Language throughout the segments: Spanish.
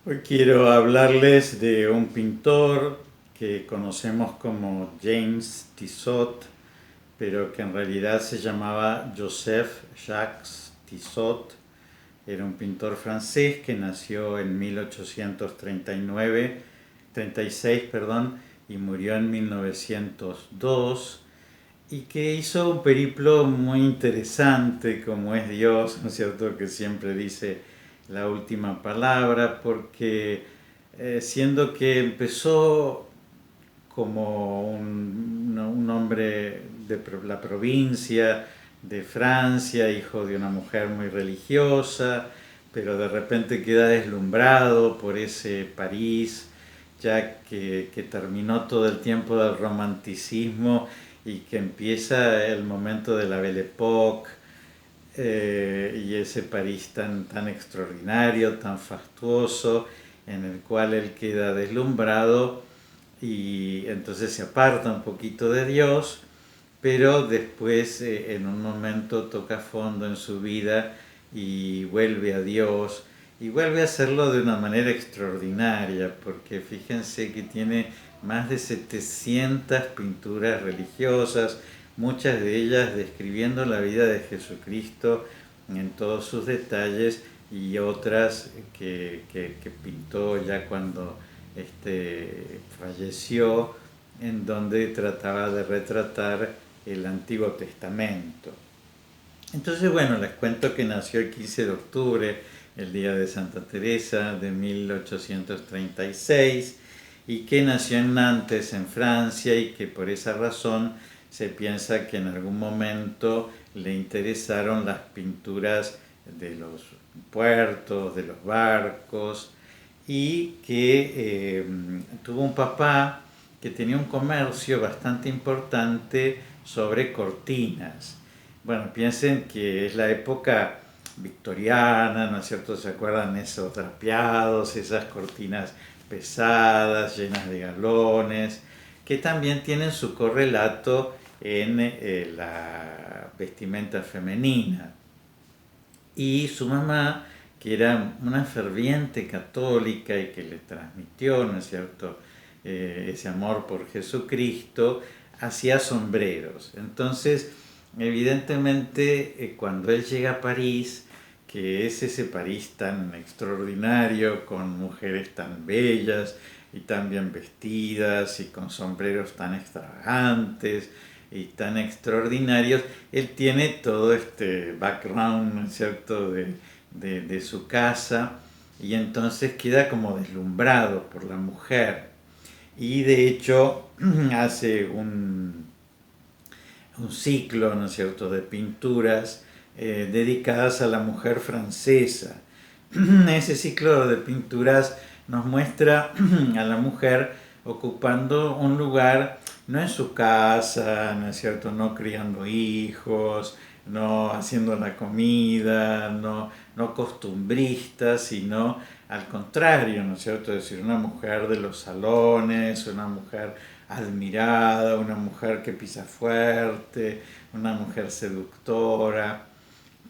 Hoy quiero hablarles de un pintor que conocemos como James Tissot, pero que en realidad se llamaba Joseph Jacques Tissot. Era un pintor francés que nació en 1839, 36, perdón, y murió en 1902 y que hizo un periplo muy interesante, como es Dios, ¿no es cierto?, que siempre dice la última palabra, porque siendo que empezó como un hombre de la provincia de Francia, hijo de una mujer muy religiosa, pero de repente queda deslumbrado por ese París, ya que terminó todo el tiempo del romanticismo y que empieza el momento de la Belle Époque, y ese París tan extraordinario, tan fastuoso, en el cual él queda deslumbrado y entonces se aparta un poquito de Dios, pero después en un momento toca fondo en su vida y vuelve a Dios y vuelve a hacerlo de una manera extraordinaria, porque fíjense que tiene más de 700 pinturas religiosas, muchas de ellas describiendo la vida de Jesucristo en todos sus detalles y otras que pintó ya cuando falleció, en donde trataba de retratar el Antiguo Testamento. Entonces, bueno, les cuento que nació el 15 de octubre, el día de Santa Teresa de 1836, y que nació en Nantes, en Francia, y que por esa razón se piensa que en algún momento le interesaron las pinturas de los puertos, de los barcos, y que tuvo un papá que tenía un comercio bastante importante sobre cortinas. Bueno, piensen que es la época victoriana, ¿no es cierto? ¿Se acuerdan esos drapeados, esas cortinas pesadas, llenas de galones, que también tienen su correlato en la vestimenta femenina? Y su mamá, que era una ferviente católica y que le transmitió, ¿no es cierto?, ese amor por Jesucristo, hacía sombreros. Entonces, evidentemente, cuando él llega a París, que es ese París tan extraordinario, con mujeres tan bellas y tan bien vestidas y con sombreros tan extravagantes y tan extraordinarios, él tiene todo este background, ¿no es cierto?, de su casa, y entonces queda como deslumbrado por la mujer. Y de hecho hace un ciclo, ¿no es cierto?, de pinturas dedicadas a la mujer francesa. Ese ciclo de pinturas nos muestra a la mujer ocupando un lugar, no en su casa, ¿no es cierto?, no criando hijos, no haciendo la comida, no costumbrista, sino al contrario, ¿no es cierto?, es decir, una mujer de los salones, una mujer admirada, una mujer que pisa fuerte, una mujer seductora,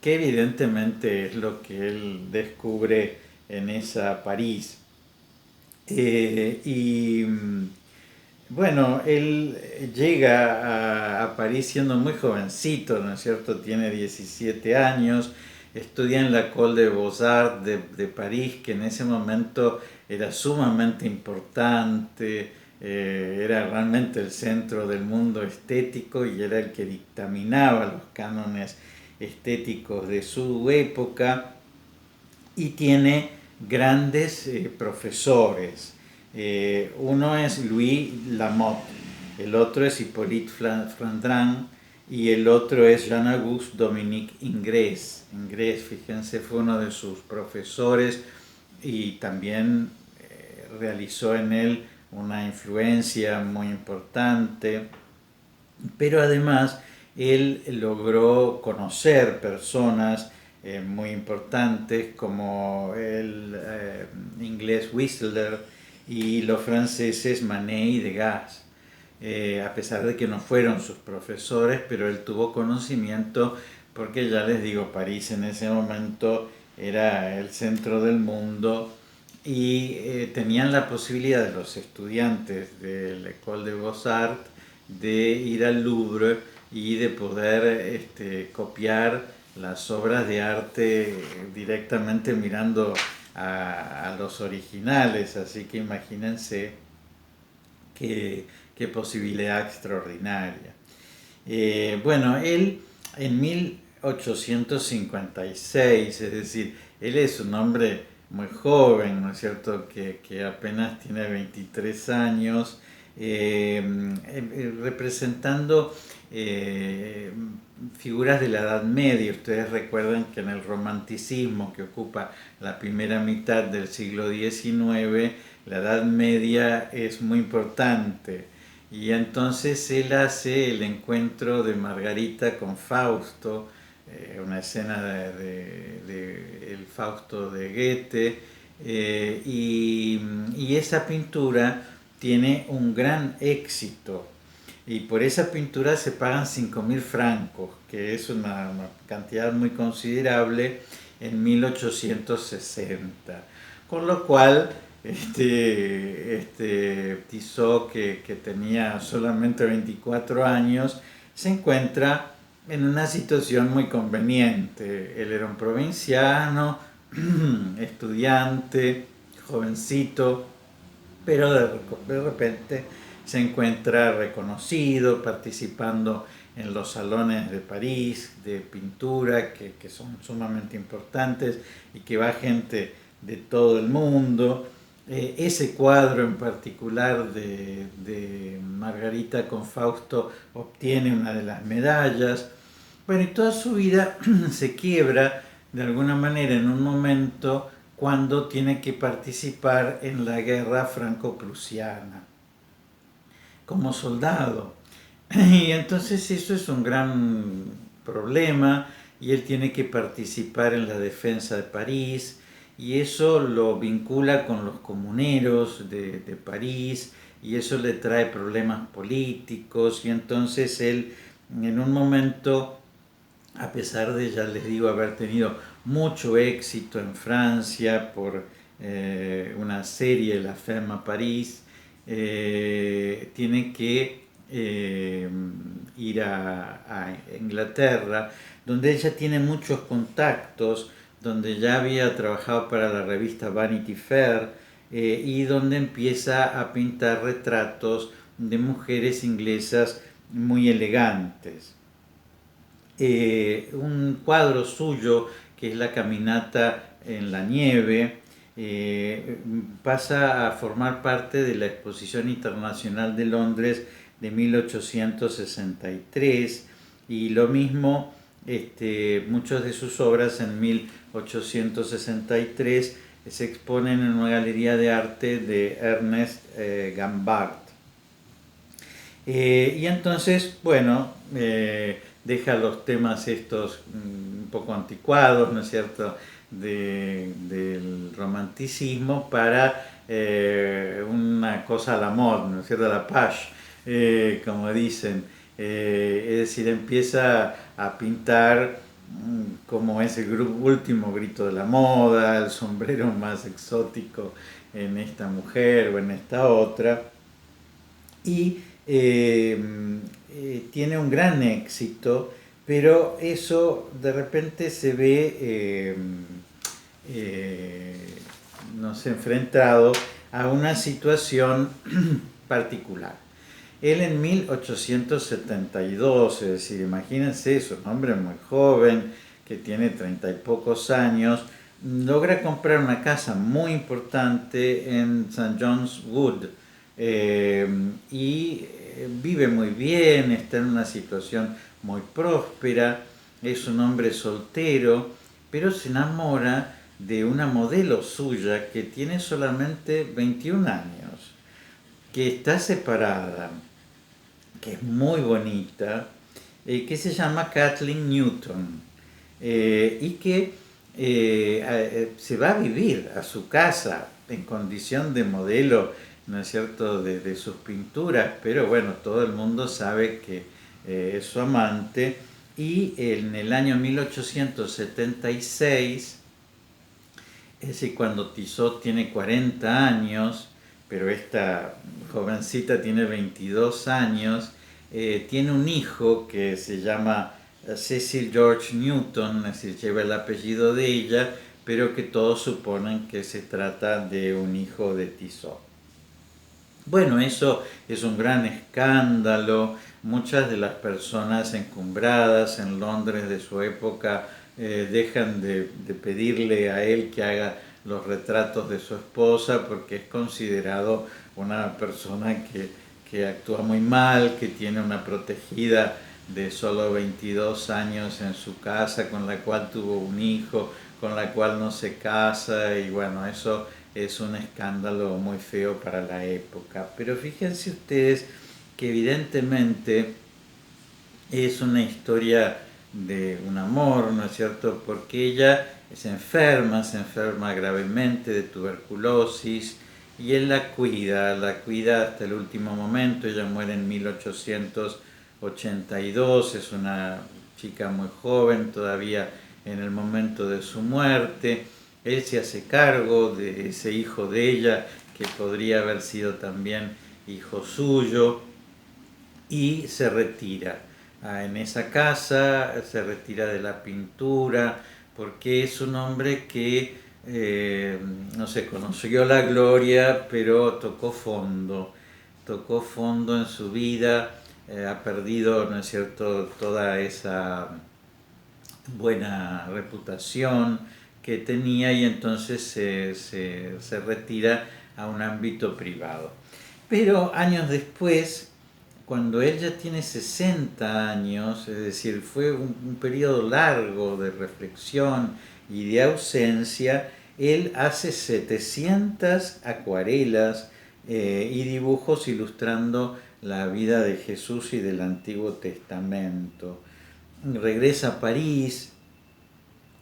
que evidentemente es lo que él descubre en esa París. Y bueno, él llega a París siendo muy jovencito, ¿no es cierto? Tiene 17 años, estudia en la École des Beaux-Arts de París, que en ese momento era sumamente importante, era realmente el centro del mundo estético y era el que dictaminaba los cánones estéticos de su época, y tiene grandes profesores. Uno es Louis Lamotte, el otro es Hippolyte Flandrin y el otro es Jean-Auguste Dominique Ingres. Ingres, fíjense, fue uno de sus profesores y también realizó en él una influencia muy importante, pero además él logró conocer personas muy importantes como el inglés Whistler y los franceses Manet y Degas. A pesar de que no fueron sus profesores, pero él tuvo conocimiento porque ya les digo, París en ese momento era el centro del mundo y tenían la posibilidad los estudiantes de la École de Beaux-Arts de ir al Louvre y de poder copiar las obras de arte directamente mirando a los originales, así que imagínense qué posibilidad extraordinaria. Bueno, él en 1856, es decir, él es un hombre muy joven, ¿no es cierto?, que apenas tiene 23 años, representando figuras de la Edad Media. Ustedes recuerdan que en el romanticismo que ocupa la primera mitad del siglo XIX, la Edad Media es muy importante. Y entonces él hace el encuentro de Margarita con Fausto, una escena de el Fausto de Goethe, y esa pintura tiene un gran éxito. Y por esa pintura se pagan 5.000 francos, que es una cantidad muy considerable en 1860. Con lo cual, Tissot, que tenía solamente 24 años, se encuentra en una situación muy conveniente. Él era un provinciano, estudiante, jovencito, pero de repente se encuentra reconocido, participando en los salones de París de pintura, que son sumamente importantes y que va gente de todo el mundo. Ese cuadro en particular de Margarita con Fausto obtiene una de las medallas. Bueno, y toda su vida se quiebra de alguna manera en un momento cuando tiene que participar en la guerra franco-prusiana como soldado. Y entonces eso es un gran problema y él tiene que participar en la defensa de París y eso lo vincula con los comuneros de París y eso le trae problemas políticos y entonces él en un momento, a pesar de, ya les digo, haber tenido mucho éxito en Francia por una serie, La Femme à Paris, tiene que ir a Inglaterra, donde ella tiene muchos contactos, donde ya había trabajado para la revista Vanity Fair y donde empieza a pintar retratos de mujeres inglesas muy elegantes. Un cuadro suyo, que es La caminata en la nieve, pasa a formar parte de la Exposición Internacional de Londres de 1863 y lo mismo muchas de sus obras en 1863 se exponen en una galería de arte de Ernest Gambart. Y entonces, bueno, deja los temas estos un poco anticuados, ¿no es cierto?, del romanticismo para una cosa a la moda, ¿no es cierto?, la page, como dicen. Es decir, empieza a pintar como ese último grito de la moda, el sombrero más exótico en esta mujer o en esta otra. Y tiene un gran éxito, pero eso de repente se ve no sé, enfrentado a una situación particular. Él en 1872, es decir, imagínense, es un hombre muy joven, que tiene 30 y pocos años, logra comprar una casa muy importante en St. John's Wood y vive muy bien, está en una situación muy próspera, es un hombre soltero, pero se enamora de una modelo suya que tiene solamente 21 años, que está separada, que es muy bonita, que se llama Kathleen Newton, y que se va a vivir a su casa en condición de modelo, ¿no es cierto?, de sus pinturas, pero bueno, todo el mundo sabe que es su amante, y en el año 1876 Es decir, cuando Tissot tiene 40 años, pero esta jovencita tiene 22 años, tiene un hijo que se llama Cecil George Newton, es decir, lleva el apellido de ella, pero que todos suponen que se trata de un hijo de Tissot. Bueno, eso es un gran escándalo. Muchas de las personas encumbradas en Londres de su época dejan de pedirle a él que haga los retratos de su esposa porque es considerado una persona que actúa muy mal, que tiene una protegida de solo 22 años en su casa, con la cual tuvo un hijo, con la cual no se casa, y bueno, eso es un escándalo muy feo para la época. Pero fíjense ustedes que evidentemente es una historia de un amor, ¿no es cierto? Porque ella se enferma gravemente de tuberculosis y él la cuida hasta el último momento. Ella muere en 1882, es una chica muy joven todavía en el momento de su muerte. Él se hace cargo de ese hijo de ella, que podría haber sido también hijo suyo, y se retira. En esa casa se retira de la pintura, porque es un hombre que, no sé, conoció la gloria, pero tocó fondo en su vida, ha perdido, ¿no es cierto?, toda esa buena reputación que tenía, y entonces se retira a un ámbito privado. Pero años después, cuando él ya tiene 60 años, es decir, fue un periodo largo de reflexión y de ausencia, él hace 700 acuarelas y dibujos ilustrando la vida de Jesús y del Antiguo Testamento. Regresa a París,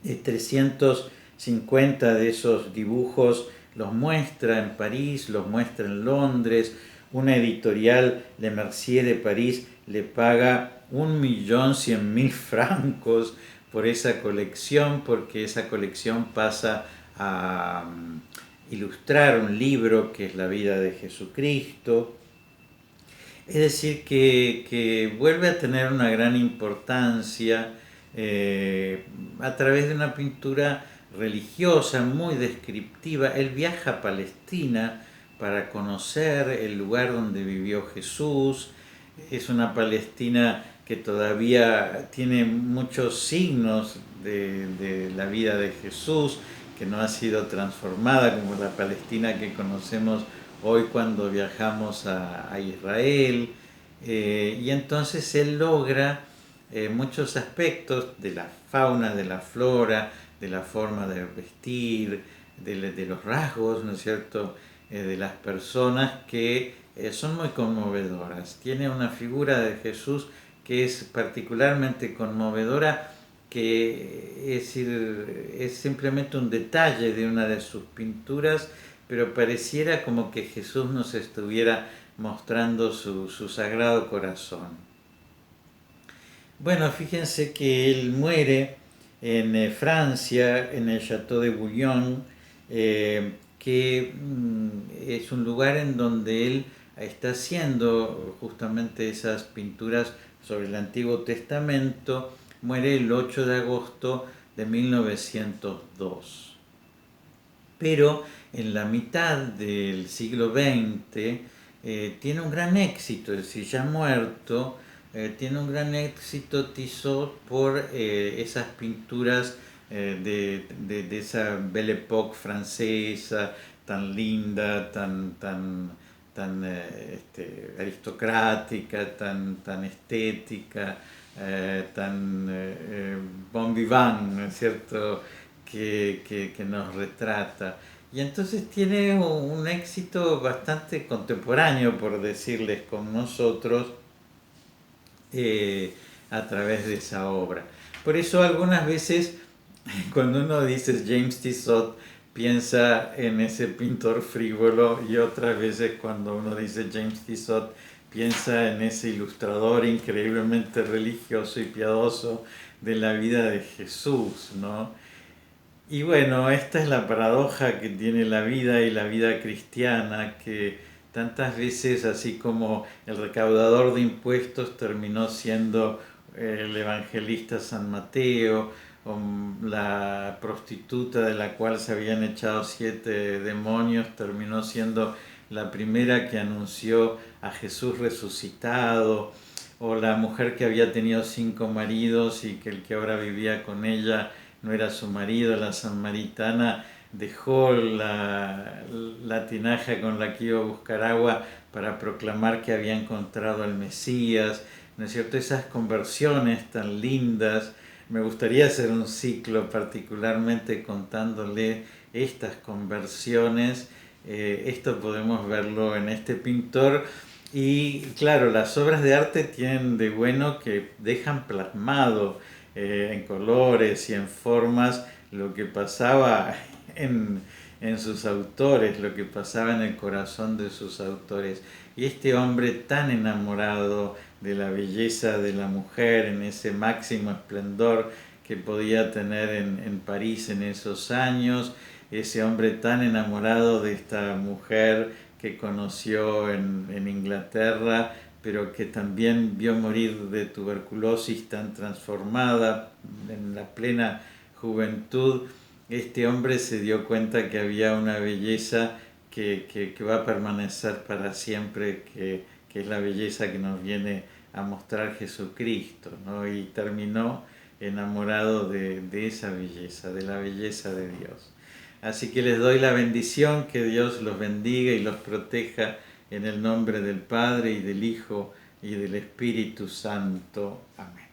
350 de esos dibujos los muestra en París, los muestra en Londres. Una editorial, Le Mercier de París, le paga 1.100.000 francos por esa colección, porque esa colección pasa a ilustrar un libro que es la vida de Jesucristo. Es decir, que vuelve a tener una gran importancia a través de una pintura religiosa muy descriptiva. Él viaja a Palestina para conocer el lugar donde vivió Jesús. Es una Palestina que todavía tiene muchos signos de la vida de Jesús, que no ha sido transformada como la Palestina que conocemos hoy cuando viajamos a Israel. Y entonces él logra muchos aspectos de la fauna, de la flora, de la forma de vestir, de los rasgos, ¿no es cierto?, de las personas, que son muy conmovedoras. Tiene una figura de Jesús que es particularmente conmovedora, que es simplemente un detalle de una de sus pinturas, pero pareciera como que Jesús nos estuviera mostrando su sagrado corazón. Bueno, fíjense que él muere en Francia, en el Château de Bouillon, que es un lugar en donde él está haciendo justamente esas pinturas sobre el Antiguo Testamento. Muere el 8 de agosto de 1902. Pero en la mitad del siglo XX tiene un gran éxito, es decir, ya muerto, tiene un gran éxito Tissot por esas pinturas de esa Belle Époque francesa, tan linda, tan aristocrática, tan estética, tan bon vivant, ¿no es cierto?, que nos retrata. Y entonces tiene un éxito bastante contemporáneo, por decirles, con nosotros, a través de esa obra. Por eso algunas veces cuando uno dice James Tissot piensa en ese pintor frívolo, y otras veces cuando uno dice James Tissot piensa en ese ilustrador increíblemente religioso y piadoso de la vida de Jesús, ¿no? Y bueno, esta es la paradoja que tiene la vida y la vida cristiana, que tantas veces, así como el recaudador de impuestos terminó siendo el evangelista San Mateo, o la prostituta de la cual se habían echado 7 demonios terminó siendo la primera que anunció a Jesús resucitado, o la mujer que había tenido 5 maridos y que el que ahora vivía con ella no era su marido, la samaritana dejó la tinaja con la que iba a buscar agua para proclamar que había encontrado al Mesías, ¿no es cierto? Esas conversiones tan lindas. Me gustaría hacer un ciclo particularmente contándole estas conversiones. Esto podemos verlo en este pintor. Y claro, las obras de arte tienen de bueno que dejan plasmado en colores y en formas lo que pasaba en, en sus autores, lo que pasaba en el corazón de sus autores. Y este hombre tan enamorado de la belleza de la mujer en ese máximo esplendor que podía tener en París en esos años, ese hombre tan enamorado de esta mujer que conoció en Inglaterra, pero que también vio morir de tuberculosis tan transformada en la plena juventud. Este hombre se dio cuenta que había una belleza que va a permanecer para siempre, que es la belleza que nos viene a mostrar Jesucristo, ¿no? Y terminó enamorado de esa belleza, de la belleza de Dios. Así que les doy la bendición, que Dios los bendiga y los proteja en el nombre del Padre y del Hijo y del Espíritu Santo. Amén.